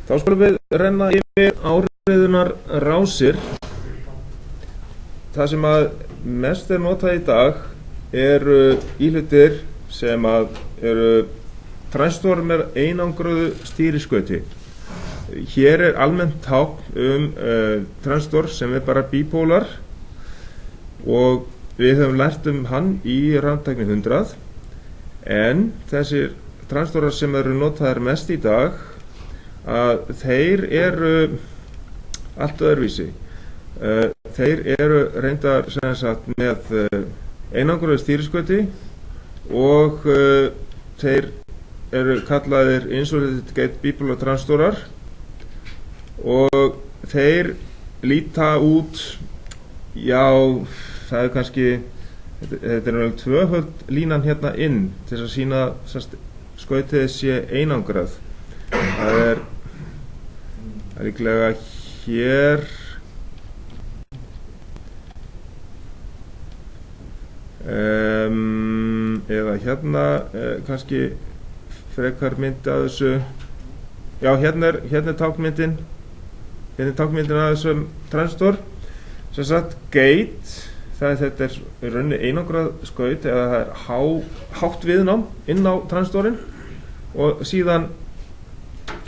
Þá skulum við renna yfir áhrifðunar rásir. Það sem að mest notað í dag eru íhlutir sem að eru transistor með einangruðu stýriskauti. Hér almennt tákn transistor sem bara bipólar og við höfum lært hann í rafmagntækni 100, en þessir transistorar sem eru notaðir mest í dag að þeir eru allt öðruvísi. Þeir eru reyndar sem sagt með einangruðu stýriskauti og þeir eru kallaðir insulated gate bipolar transistorar og þeir líta út, já, það kannski, þetta tvöföld línan hérna inn til að sýna skautið sé einangrað. Það er líklega hér eða hérna kannski frekar myndi að þessu. Já, hérna er táknmyndin að þessum transistor sem sagt gate. Þetta er í rauninni einangrað skaut eða það er hátt viðnám inn á transistorinn og síðan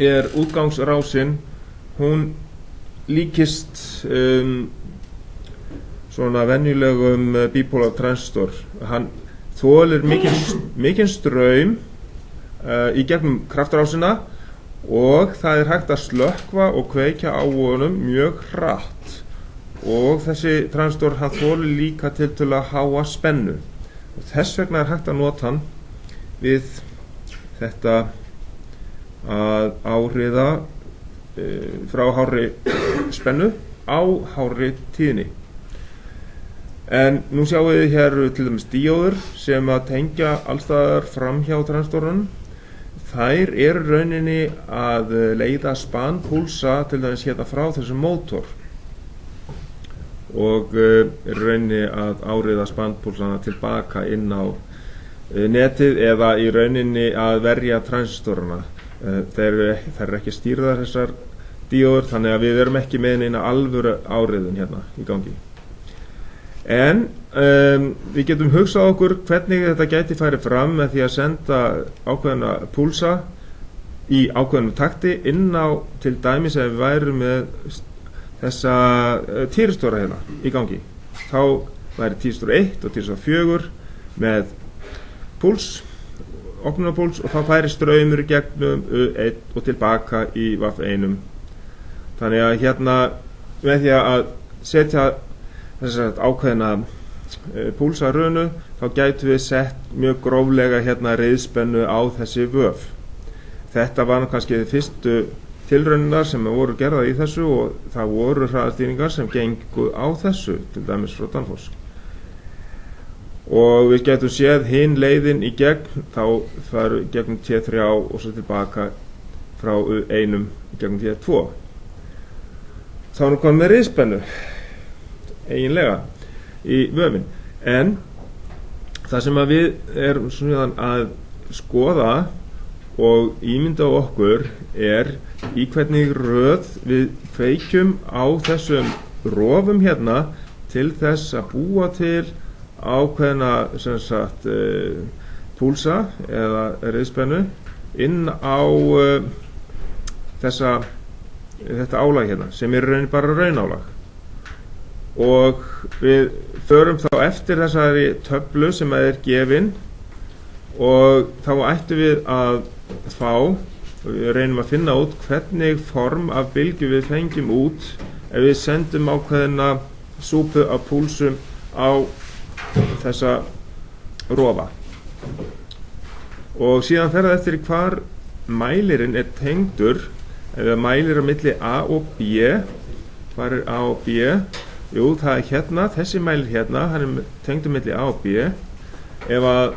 er útgangsrásin, hún líkist svona venjulegum bipolar transistor. Hann þolir mikinn straum í gegnum kraftrásina og það er hægt að slökkva og kveikja á honum mjög hratt. Og þessi transistor hann þolir líka tiltölulega háa spennu og þess vegna er hægt að nota hann við þetta að áhriða frá hárri spennu á hárri tíðni. En nú sjáum við hér til dæmis díóður sem að tengja allstaðar fram hjá transistorunum. Þær eru rauninni að leiða spanpúlsa til dæmis hérna frá þessum mótor og rauninni að áriða spanpúlsana tilbaka inn á netið eða í rauninni að verja transistorana. Þeir eru ekki stýrðar þessar díóður, þannig að við erum ekki með eina alvöru áriðun hérna í gangi. En við getum hugsað okkur hvernig þetta gæti farið fram með því að senda ákveðna púlsa í ákveðnum takti inn á til dæmis ef við værum með þessa týristora hérna í gangi. Þá væri týristor 1 og týristor 4 með púls, opnunarpúls, og þá færi straumur í gegnum U1 og tilbaka í VAF1. Þannig að hérna með því að setja þessar ákveðna púlsarunu þá gætum við sett mjög gróflega hérna reiðspennu á þessi vöf. Þetta var kannski fyrstu tilraunar sem voru gerðar í þessu og það voru hraðastýringar sem gengu á þessu, til dæmis frá Danfoss. Og við getum séð hinn leiðin í gegn, þá farum við gegnum T3 og svo tilbaka frá U1 í gegnum T2. Þá erum við komið með reiðspennu eiginlega í vöfin. En það sem að við erum svona að skoða og ímynda okkur er í hvernig röð við kveikjum á þessum rofum hérna til þess að búa til ákveðna sem sagt púlsa eða reiðspennu inn á þetta álag hérna sem er raunin bara raunálag. Og við förum þá eftir þessari töflu sem er gefin og þá ættum við að fá og við reynum að finna út hvernig form af bylgju við fengjum út ef við sendum ákveðna súpu af púlsum á þessa rofa. Og síðan fer það eftir hvar mælirinn er tengdur. Ef við mælir á milli A og B, hvar er A og B? Jú, það er hérna, þessi mælir hérna, hann er tengdur milli A og B. Ef að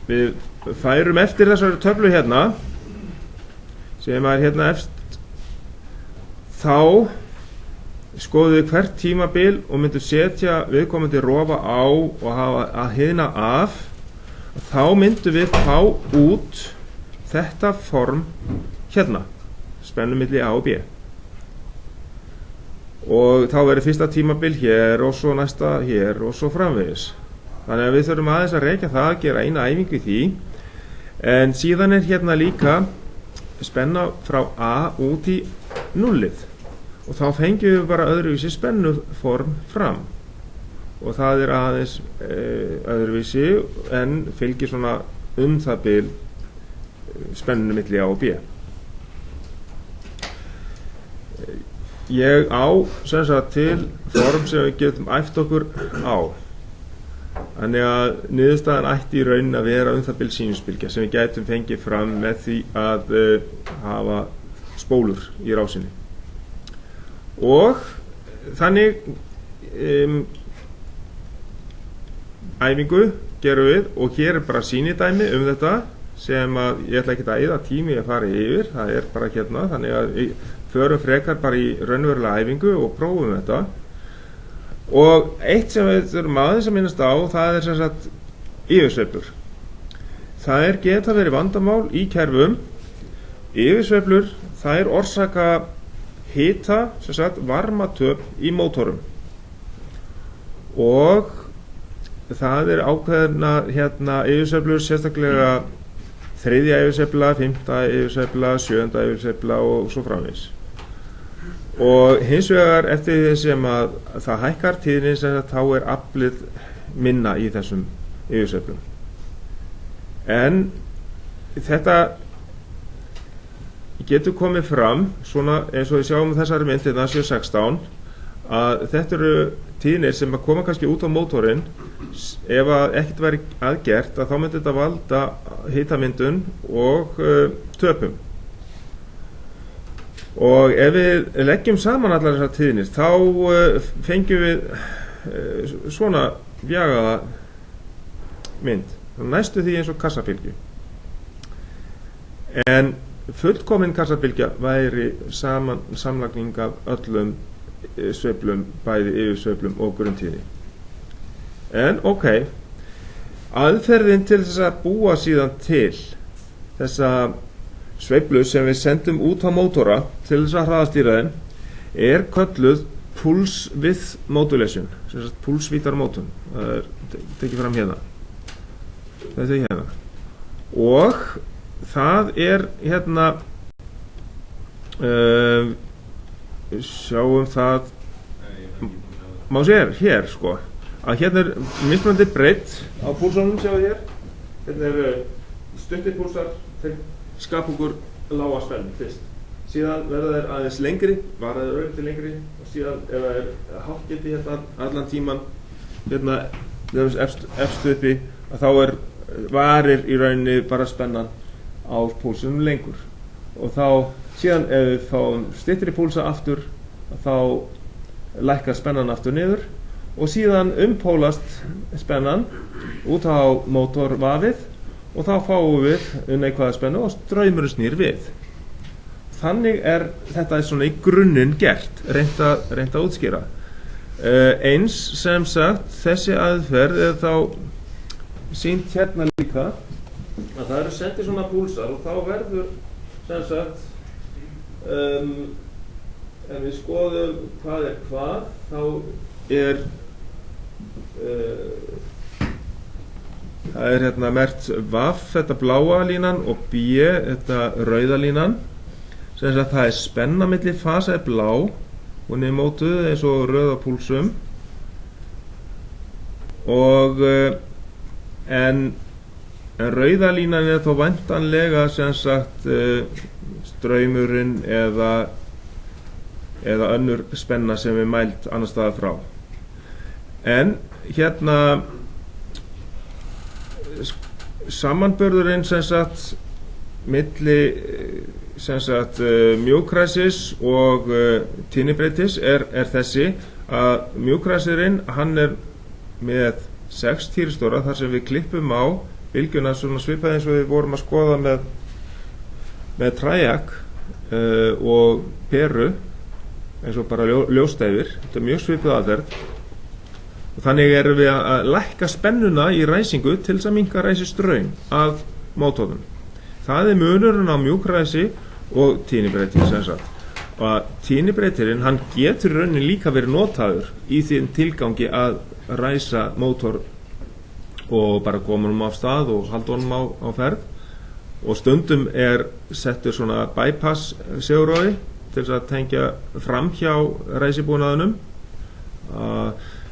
við færum eftir þessari töflu hérna sem er hérna efst, þá skoðum við hvert tímabil og myndum setja viðkomandi rofa á og hafa að hina af. Þá myndum við fá út þetta form hérna. spennu milli A og B, og þá verður fyrsta tímabil hér og svo næsta hér og svo framvegis. Þannig að við þurfum aðeins að rekja það, gera eina æfingu í því, en síðan hérna líka spenna frá A út í nullið, og þá fengjum við bara öðruvísi spennuform fram, og það aðeins öðruvísi en fylgir svona það bil spennunum milli A og B. Ég á sem sagt til form sem við getum æft okkur á, þannig að niðurstaðan ætti í raunin að vera það bil sínusbylgja sem við gætum fengið fram með því að hafa spólur í rásinni, og þannig æfingu gerum við, og hér bara sýnidæmi þetta sem að ég ætla ekki að eyða tími að fara yfir, það bara hérna, þannig að við förum frekar bara í raunverulega æfingu og prófum þetta. Og eitt sem við þurfum aðeins að minnast á, það sem sagt yfirsveiflur. Það geta verið vandamál í kerfum. Yfirsveiflur, það orsaka hita, sem sagt varmatöp í mótorum, og það ákveðna yfirsveiflur, sérstaklega þriðja yfirsveifla, fimmta yfirsveifla, sjöunda yfirsveifla og svo framvegis. Og hins vegar eftir því sem að það hækkar tíðnin, sem að þá aflið minna í þessum yfirsveiflum. En þetta getur komið fram svona eins og við sjáum þessari mynd hérna 716, að þetta tíðnir sem að koma kannski út á mótorinn. Ef að ekkert væri aðgert, þá myndi þetta valda hitamyndun og töpum. Og ef við leggjum saman allar þessar tíðnir, þá fengjum við svona bjagaða mynd, næstu því eins og kassabylgju. En fullkomin kassabylgja væri samlagning af öllum sveiflum, bæði yfirsveiflum og grunntíðni. En ok, aðferðin til þess að búa síðan til þessa sveiflu sem við sendum út á mótora til þess að hraðastýra þeim kölluð pulse width modulation, sem sagt púlsvítarmótun. Það tekið fram hérna. Þetta hérna. Og það hérna sjáum það má sér hér sko, að hérna mismunandi breidd á púlsunum, sjáum hér. Hérna stuttir púlsar, þeir skapa okkur lága spennu fyrst. Síðan verða þeir aðeins lengri, vara þeir örlítið lengri, og síðan ef það háttgildi hérna allan tíman, hérna efstu uppi, að þá varir í rauninni bara spennan á púlsunum lengur. Og þá síðan ef við fáum styttri púlsa aftur, þá lækkar spennan aftur niður, og síðan umpólast spennan út á mótorvafið, og þá fáum við neikvæða spennu og straumurinn snýr við. Þannig þetta svona í grunninn gert, reynt að útskýra. Eins sem sagt, þessi aðferð þá sýnt hérna líka, að það sendið svona púlsar, og þá verður sem sagt ef við skoðum hvað hvað, þá það hérna merkt VAF, þetta bláa línan, og B, þetta rauða línan, sem sagt það spenna milli fasa blá, hún mótuð eins og rauða púlsum, og en rauða línan þó væntanlega sem sagt straumurinn eða önnur spenna sem mælt annars staðar frá. En hérna samanburðurinn sem sagt milli sem sagt mjúkræsis og tíðnibreytis þessi, að mjúkræsirinn hann með 6 þýristóra, þar sem við klippum á bylgjuna svona svipað eins og við vorum að skoða með træjak og peru, eins og bara ljóstæfir. Þetta mjög svipað aðferð, og þannig erum við að lækka spennuna í ræsingu til þess að minnka ræsistraum af mótornum. Það munurinn á mjúkræsi og tíðnibreytir sem sagt. Og tíðnibreytirinn, hann getur í rauninni líka verið notaður í því tilgangi að ræsa mótor og bara koma honum af stað og halda honum á ferð, og stundum settur svona bypass segurói til þess að tengja fram hjá ræsibúnaðinum,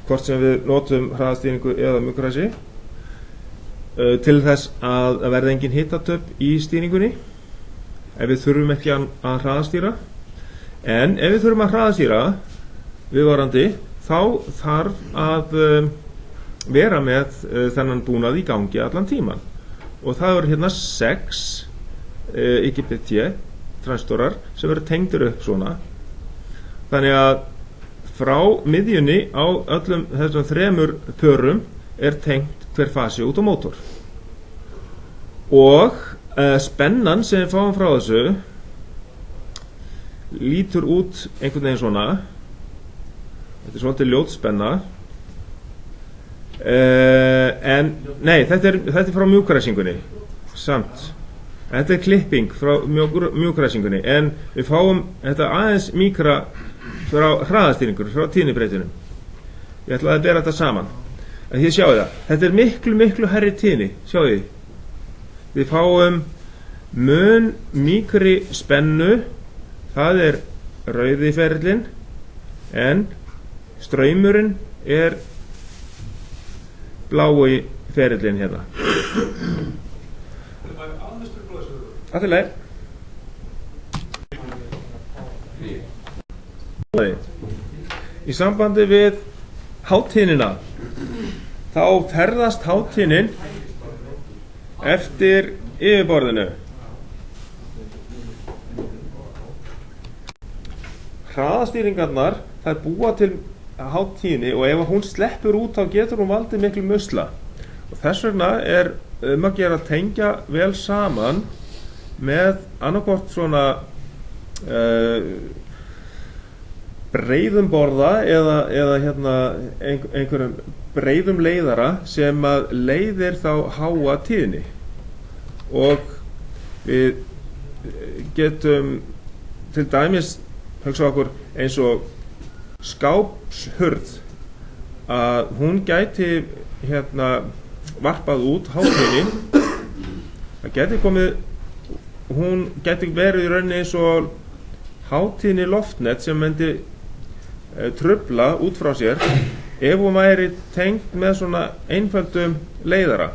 hvort sem við notum hraðastýringu eða mjúkræsi, til þess að verða engin hitatöp í stýringunni ef við þurfum ekki að hraðastýra. En ef við þurfum að hraðastýra viðvarandi, þá þarf að vera með þennan búnað í gangi allan tíman, og það eru hérna 6 IGBT transistorar sem eru tengdir upp svona, þannig að frá miðjunni á öllum þessum 3 pörum tengt hver fasi út á mótor, og spennan sem við fáum frá þessu lítur út einhvern veginn svona. Þetta svolítið ljótspenna, en nei, þetta frá mjúkræsingunni samt. Þetta klipping frá mjúkræsingunni, en við fáum þetta aðeins mýkra frá hraðastýringur, frá tíðnibreytunum. Ég ætlaði að bera þetta saman, en þið sjáu það, þetta miklu hærri tíðni, sjáu þið. Við fáum mun mýkri spennu, það rauði ferillinn, en straumurinn blái ferillinn hérna. Það leið. Í sambandi við hátíðnina, þá ferðast hátíðnin eftir yfirborðinu. Hraðastýringarnar, þær búa til hátíðni, og ef hún sleppur út þá getur hún valdið miklu musla, og þess vegna að gera að tengja vel saman með annarkvort svona breiðum borða eða hérna einhverjum breiðum leiðara sem að leiðir þá háa tíðni. Og við getum til dæmis hugsa okkur eins og skápshurð, að hún gæti hérna varpað út hátíðni. Það gæti hún gæti verið í rauninni eins og hátíðni loftnet sem myndi trufla út frá sér ef hún væri tengd með svona einföldum leiðara.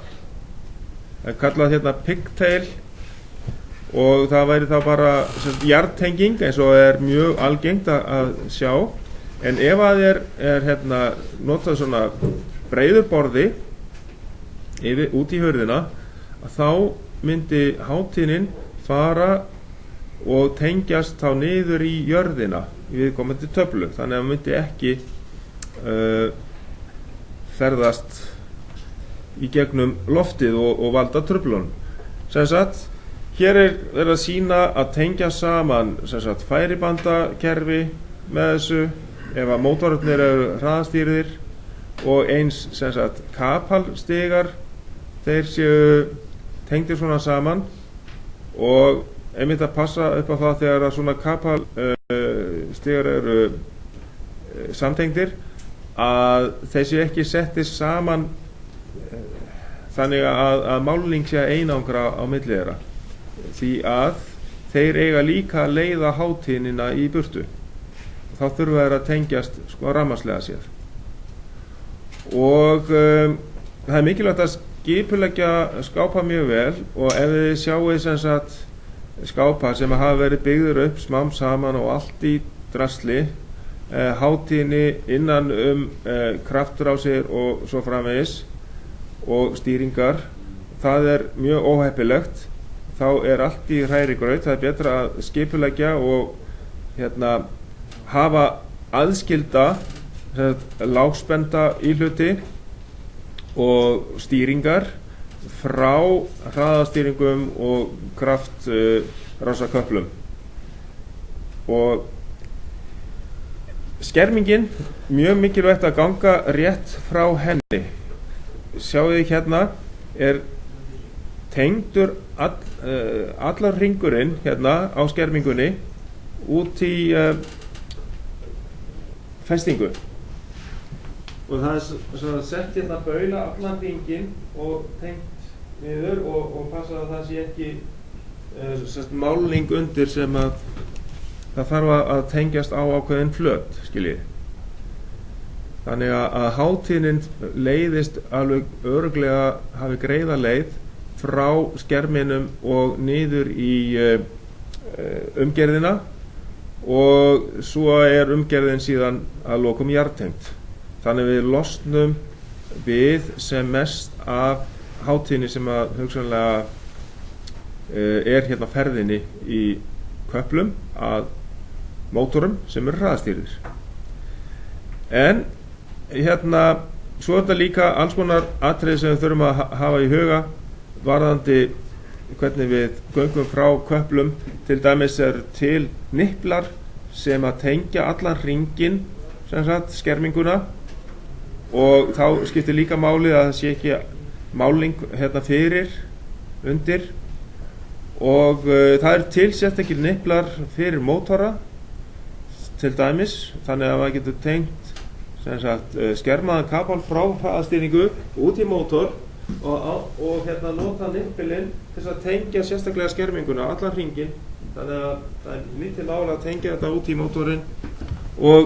Það er kallað hérna pigtail, og það væri þá bara jarðtenging eins og mjög algengt að sjá. En ef að hérna notað svona breiður borði út í hurðina, þá myndi hátíðnin fara og tengjast þá niður í jörðina í viðkomandi töflu, þannig að það myndi ekki ferðast í gegnum loftið og valda truflunum. Sem sagt, hér verið að sýna að tengja saman sem sagt færibandakerfi með þessu, ef að mótorarnir eru hraðastýrðir, og eins sem sagt kapalstigar, þeir séu tengdir svona saman, og einmitt að passa upp á það þegar að svona kapalstigar eru samtengdir, að þeir séu ekki settir saman þannig að málning sé einangra á milli þeirra, því að þeir eiga líka að leiða hátíðnina í burtu. Þá þurfa þeir að tengjast rafmagnslega séð. Og það er mikilvægt að skipuleggja skápa mjög vel, og ef þið sjáið sem sagt skápa sem hafa verið byggður upp smám saman og allt í drasli, hátíðni innan kraftrásir og svo framvegis og stýringar, það er mjög óheppilegt. Þá allt í hrærigraut. Það er betra að skipuleggja og hérna hafa aðskilda lágspennta íhluti og stýringar frá hraðastýringum og kraftrasaköplum. Og skermingin, mjög mikilvægt að ganga rétt frá henni. Sjáu þið hérna tengdur allar hringurinn hérna á skermingunni út í festingu, og það sett hérna baula allan hringinn og tengt niður og passa að það sé ekki málning undir sem að það þarf að tengjast á ákveðin flöt, skiljið. Þannig að hátíðnin leiðist alveg örugglega, hafi greiða leið frá skerminum og niður í umgerðina, og svo umgerðin síðan að lokum jarðtengt. Þannig við losnum við sem mest af hátíðinni sem að hugsanlega hérna ferðinni í köplum að mótorum sem hraðastýrðir. En hérna, svo þetta líka alls konar atriði sem við þurfum að hafa í huga varðandi hvernig við göngum frá köplum. Til dæmis til nipplar sem að tengja allan hringinn, sem sagt skerminguna, og þá skiptir líka máli að það sé ekki máling hérna fyrir undir, og það til sérstakir nipplar fyrir mótora til dæmis, þannig að maður getur tengt sem sagt skermaðan kapal frá hraðastýringu út í mótor og hérna nota nippilinn til þess að tengja sérstaklega skerminguna allan hringinn. Þannig að það lítið máli að tengja þetta út í mótorinn, og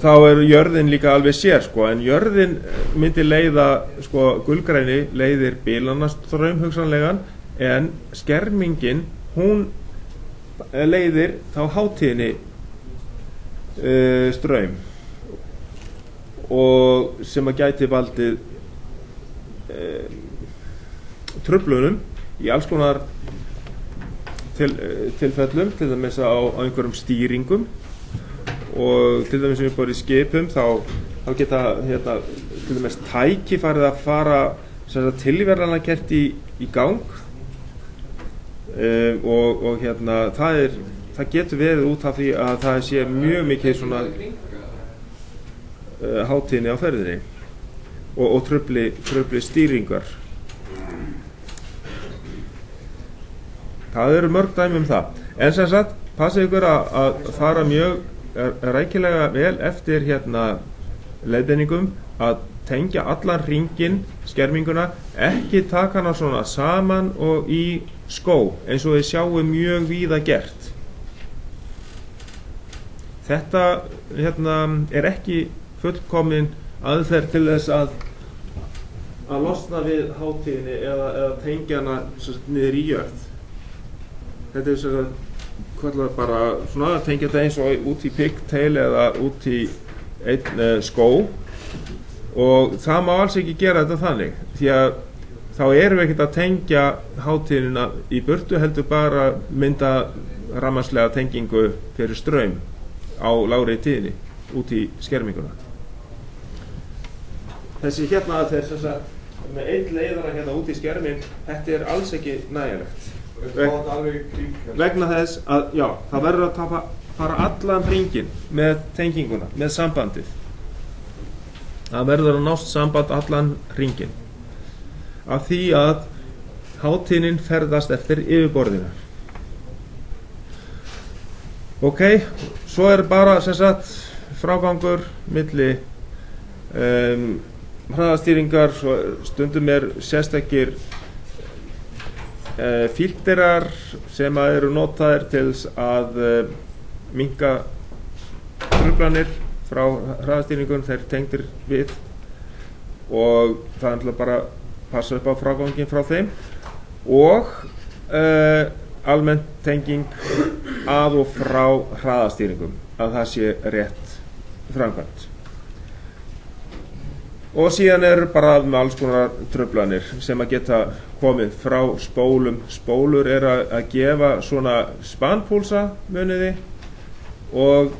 þá jörðin líka alveg sér, sko. En jörðin myndi leiða, sko, gulgræni leiðir bílanastraum hugsanlegan, en skermingin hún leiðir þá hátíðinni straum, og sem að gæti valdið truflunum í alls konar tilfellum, til dæmis á einhverjum stýringum, og til dæmis sem við bara í skipum þá geta hérna, til dæmis tæki farið að fara tilverðanlega kert í gang, og hérna það getur verið út af því að það sé mjög mikið svona hátíðinni á ferðinni og trufli stýringar. Það eru mörg dæmi það. En sem sagt, passið ykkur að fara mjög rækilega vel eftir hérna leiðbeiningum, að tengja allan hringinn, skerminguna, ekki taka hana svona saman og í skó, eins og við sjáum mjög víða gert. Þetta hérna ekki fullkomin aðferð til þess að losna við hátíðinni eða tengja hana niður í jörð. Þetta kallar bara svona að tengja þetta eins og út í pigtail eða út í einn skó, og það má alls ekki gera þetta þannig, því að þá erum við ekkert að tengja hátíðina í burtu, heldur bara mynda rafmagnslega tengingu fyrir straum á lágri tíðni út í skerminguna. Þessi hérna að þeir með einn leiðara hérna út í skermin, þetta alls ekki nægilegt. Vegna þess að það verður að fara allan hringinn með tenginguna, með sambandið. Það verður að nást samband allan hringinn, af því að hátíðnin ferðast eftir yfirborðinu. Ok, svo bara sem sagt frágangur milli hraðastýringar, stundum sérstakir filterar sem eru notaðir til að minnka truflanir frá hraðastýringun, þeir tengdir við, og það bara passa upp á frágangin frá þeim, og almennt tenging að og frá hraðastýringum, að það sé rétt framkvæmt. Og síðan bara með alls konar truflanir sem að geta komið frá spólum. Spólur að gefa svona spanpúlsa, muniði, og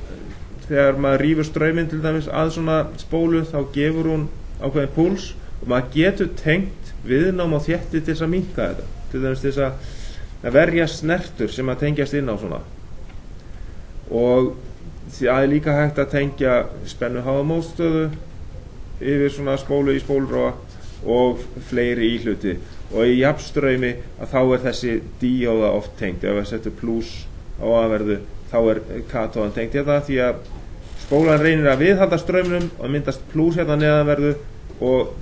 þegar maður rífur strauminn til dæmis að svona spólu, þá gefur hún ákveðin púls, og maður getur tengt viðnám og þétti til þess að minnka þetta, til dæmis til þess að verja snertur sem að tengjast inn á svona. Og það líka hægt að tengja spennuháðamótstöðu yfir svona spólu í spólróa, og fleiri íhluti, og í jafnstraumi að þá þessi díóða oft tengd. Ef við setjum pluss á aðverðu þá katóðan tengd hérna, því að spólan reynir að viðhalda straumnum og myndast pluss hérna neðanverðu, og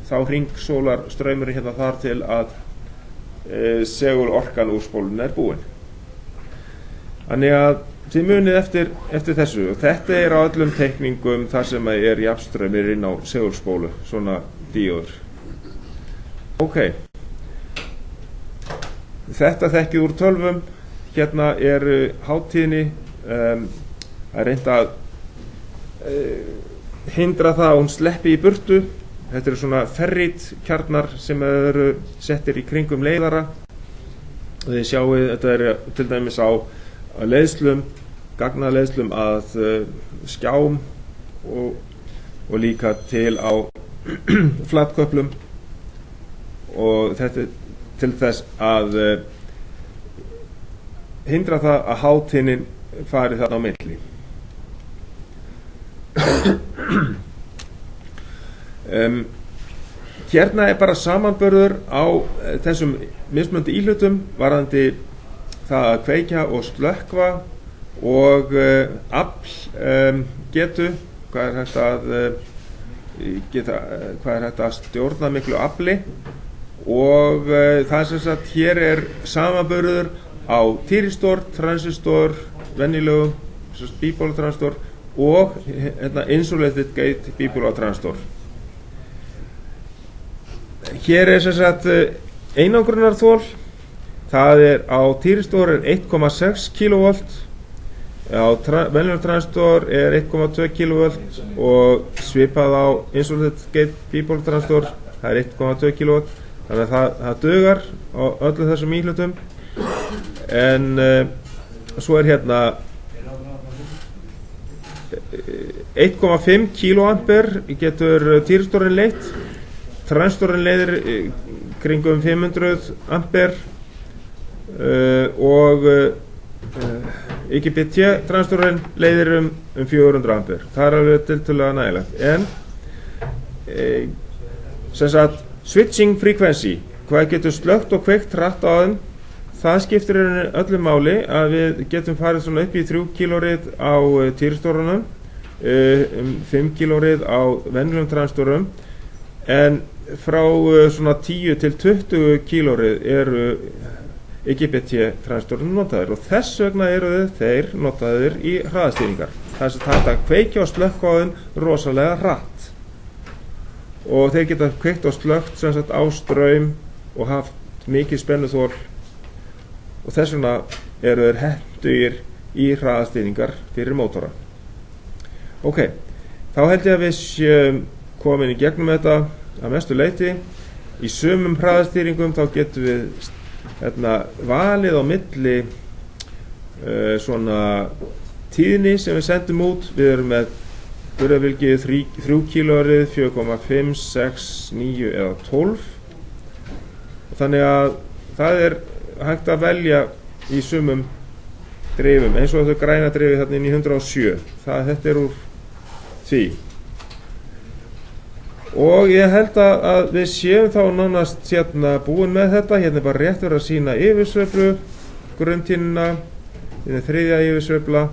þá hringsólar straumurinn hérna þar til að segul orkan úr spólunni búin. Þannig að þið munið eftir þessu, og þetta á öllum teikningum þar sem jafnstraumur inn á segulspólu, svona díóður. Ok, þetta þekkið úr tölvum. Hérna hátíðni, reynt að hindra það að hún sleppi í burtu. Þetta svona ferritkjarnar sem eru settir í kringum leiðara, og þið sjáið, þetta til dæmis á leiðslum, gagnaleiðslum að skjám og líka til á flatköplum, og þetta til þess að hindra það að hátíðnin fari þarna á milli. Hérna bara samanburður á þessum mismunandi íhlutum varðandi það að kveikja og slökkva og afl getu, hvað hægt að stjórna miklu afli, og það sem sagt hér samanburður á týristor, transistor, venjulegu bipolar transistor og insulated gate bipolar transistor. Hér sem sagt einangrunarþol. Það á týristor 1,6 kV, á venjulegur transistor 1,2 kV, og svipað á insulated gate bipolar transistor, það 1,2 kV. Þannig að það dugar á öllum þessum íhlutum. En svo hérna 1,5 kA getur týristorinn leitt. Transistorinn leiðir kringum 500 ampere, og IGBT transistorinn leiðir um 400 ampere. Það alveg tiltölulega nægilegt. En sem sagt switching frequency, hvað getur slökkt og kveikt hratt á þeim, það skiptir öllu máli að við getum farið svona upp í 3 kHz á týristorunum, 5 kHz á venjulegum transistorum, en frá svona 10 til 20 kHz eru IGBT transistorinn notaðir, og þess vegna eru þeir notaðir í hraðastýringar. Það er hægt að kveikja og slökkva á þeim rosalega hratt, og þeir geta kveikt og slökkt sem sagt á straum og haft mikið spennuþol, og þess vegna eru þeir hentugir í hraðastýringar fyrir mótora. Ok, þá held ég að við séum komin í gegnum þetta að mestu leyti. Í sumum hraðastýringum þá getum við valið á milli svona tíðni sem við sendum út. Við erum með burðarvilgi 3 kHz, 4,5, 6, 9 eða 12. Þannig að það hægt að velja í sumum drifum, eins og þetta græna drifið þarna inn í 107. Þetta úr því. Og ég held að við séum þá nánast búin með þetta. Hérna bara rétt verið að sýna yfirsveiflu, grunntínuna, hérna þriðja yfirsveifla,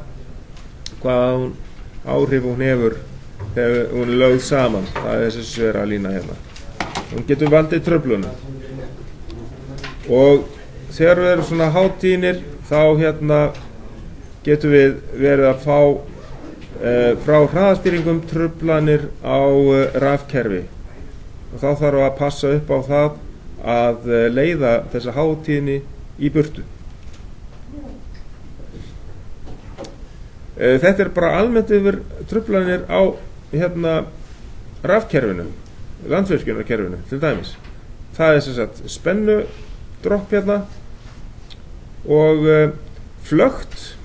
hvaða áhrif hún hefur þegar hún lögð saman. Það þessi svera lína hérna. Hún getur valdið truflunum. Og þegar við erum svona hátíðnir, þá getum við verið að fá frá hraðastýringum truflanir á rafkerfi, og þá þarf að passa upp á það að leiða þessa hátíðni í burtu. Þetta bara almennt yfir truflanir á rafkerfinu, landsvirkjunarkerfinu til dæmis. Það sem sagt spennu dropp hérna og flökt,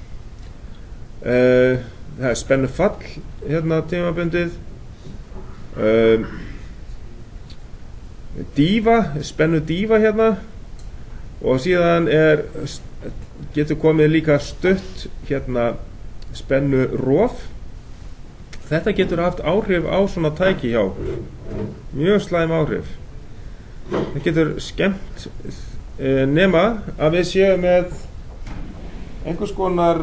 það spennu fall tímabundið, spennu dífa hérna, og síðan getur komið líka stutt spennu rof. Þetta getur haft áhrif á svona tæki hjá okkur, mjög slæm áhrif. það getur skemmt nema að við séum með einhvers konar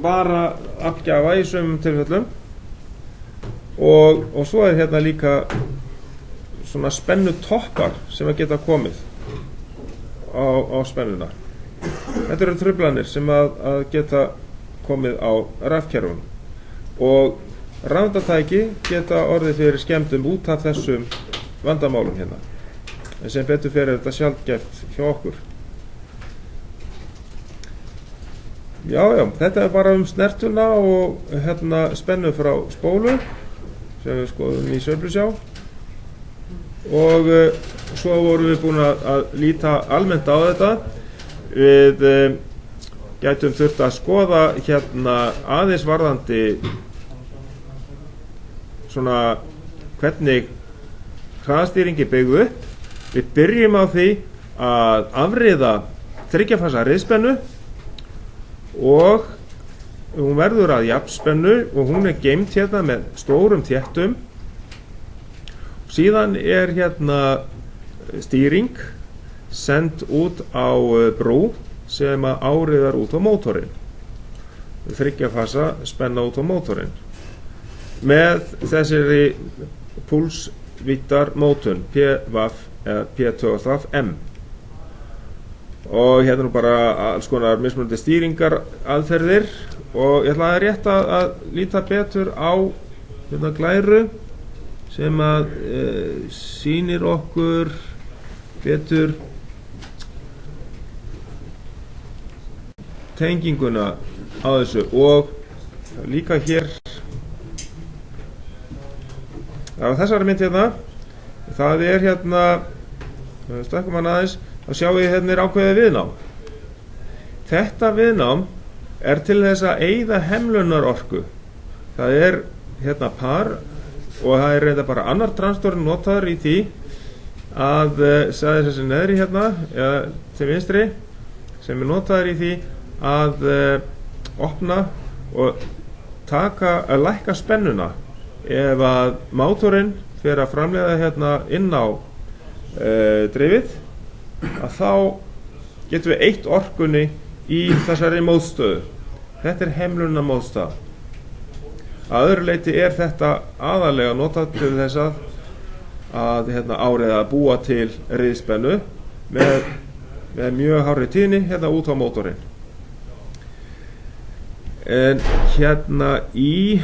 varaafgjafa í sumum tilfellum og svo hérna líka svona spennu toppar sem að geta komið á spennuna. Þetta eru truflanir sem að geta komið á rafkerfum og rafeindatæki geta orðið fyrir skemmdum út af þessum vandamálum hérna. En sem betur fer þetta sjaldgæft hjá okkur. Já, þetta er bara snertuna og hérna spennu frá spólu sem við skoðum í sveiflusjá og svo vorum við búin að líta almennt á þetta. Við gætum þurft að skoða hérna aðeins varðandi svona hvernig hraðastýring er byggð upp. Við byrjum á því að afriða 3 fasa riðspennu og hún verður að jafnspennu og hún er geymd hérna með stórum þéttum. Síðan er hérna stýring send út á brú sem að áriðar út á mótorinn. 3 fasa spenna út á mótorinn með þessari púlsvittar mótun PVAF eða P2M og hérna nú bara alls konar mismunandi stýringar aðferðir og ég ætla að rétt að líta betur á hérna glæru sem að sýnir okkur betur tenginguna á þessu og líka hér á þessari mynd hérna það er hérna stakkum hann aðeins þá sjáum við hérna er ákveðið viðnám. Þetta viðnám er til þess að eyða hemlunarorku. Það er hérna par og það er reynda bara annar transistor notaður í því að sagði þessi neðri hérna eða til vinstri sem er notaður í því að opna og að lækka spennuna ef að mótorinn fer að framleiða hérna inn á dreifið að þá getum við eytt orkunni í þessari mótstöðu. Þetta er hemlunarmótstaða. Að öðru leyti er þetta aðalega notað til þess að hérna áreiða að búa til riðspennu með mjög hárri tíðni hérna út á mótorinn. En hérna í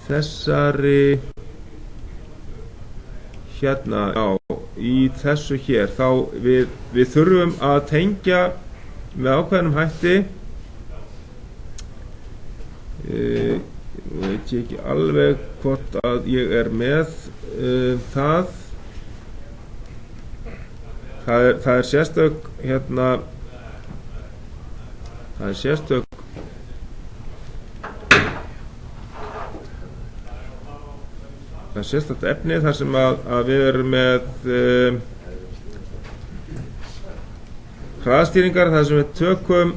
þessari hérna í þessu hér þá við þurfum að tengja með ákveðnum hætti veit ég ekki alveg hvort að ég er með það er sérstök hérna það er sérstök efni þar sem að við erum með hraðastýringar þar sem við tökum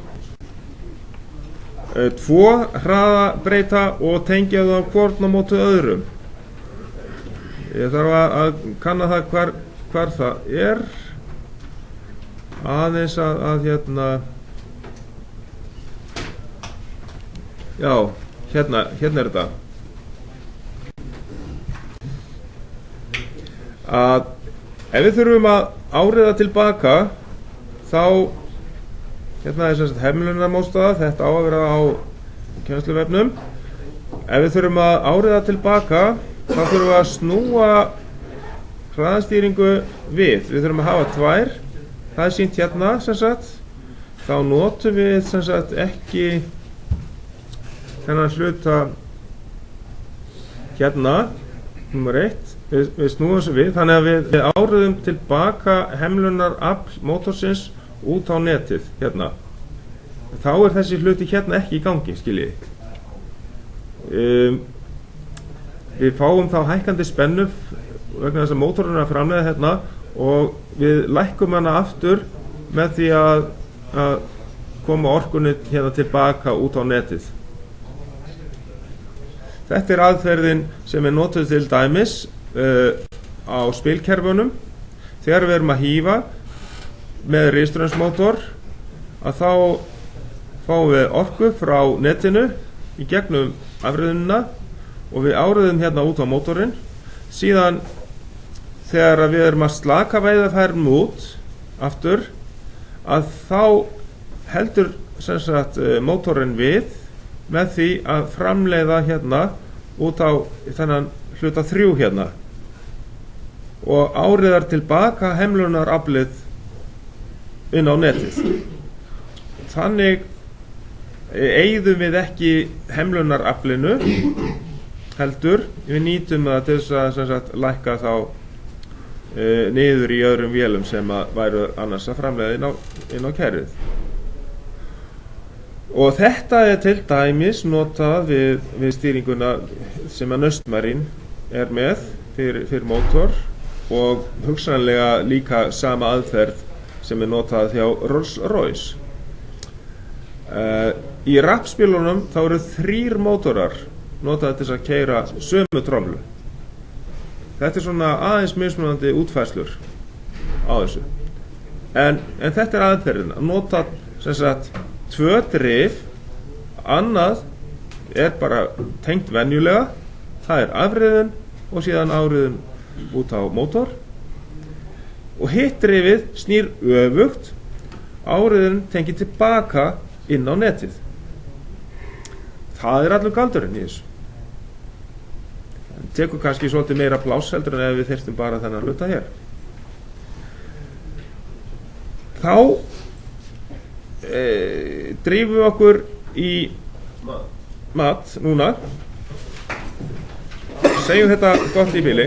2 hraðabreyta og tengja það hvort á móti öðrum. Ég þarf að kanna það hvar það er aðeins að hérna já, hérna er þetta að ef við þurfum að áreiða tilbaka þá hérna er semst hemlunarmótstaða, þetta á að vera á kennsluvefnum. Ef við þurfum að áreiða tilbaka þá þurfum við að snúa hraðastýringu við þurfum að hafa 2, það er sýnt hérna sem sagt, þá notum við sem sagt ekki þennan hluta hérna nummer 1 við snúum þessu við þannig að við áreiðum tilbaka hemlunarafl mótorsins út á netið hérna. Þá er þessi hluti hérna ekki í gangi, skiljið. Við fáum þá hækkandi spennu vegna þess að mótorinn er að framleiða hérna og við lækkum hana aftur með því að koma orkunni hérna tilbaka út á netið. Þetta er aðferðin sem er notuð til dæmis á spilkerfunum þegar við erum að hífa með rafstraumsmótor, að þá fáum við orku frá netinu í gegnum afriðunina og við áriðum hérna út á mótorinn. Síðan þegar við erum að slaka veiðarfærum út aftur, að þá heldur sem sagt mótorinn við með því að framleiða hérna út á þennan hluta 3 hérna og áriðar tilbaka hemlunaraflið inn á netið. Þannig eyðum við ekki hemlunaraflinu, heldur við nýtum það til þess að sem sagt lækka þá niður í öðrum vélum sem að væru annars að framleiða inn á kerfið. Og þetta til dæmis notað við stýringuna sem að Naustmarine með fyrir mótor, og hugsanlega líka sama aðferð sem notað hjá Rolls-Royce. Í rappspilunum þá eru 3 mótorar notaði til að keyra sömu tromlu. Þetta svona aðeins mismunandi útfærslur á þessu. En þetta aðferðin að nota sem sagt 2 drif, annað bara tengt venjulega, það afriðun og síðan áriðun út á mótor, og hitt drifið snýr öfugt, áriðun tengið tilbaka inn á netið. Það allur galdurinn í þessu. Það tekur kannski svolítið meira pláss heldur en ef við þyrftum bara þennan hluta hér. Þá drífum við okkur í mat núna. Segjum þetta gott í bili.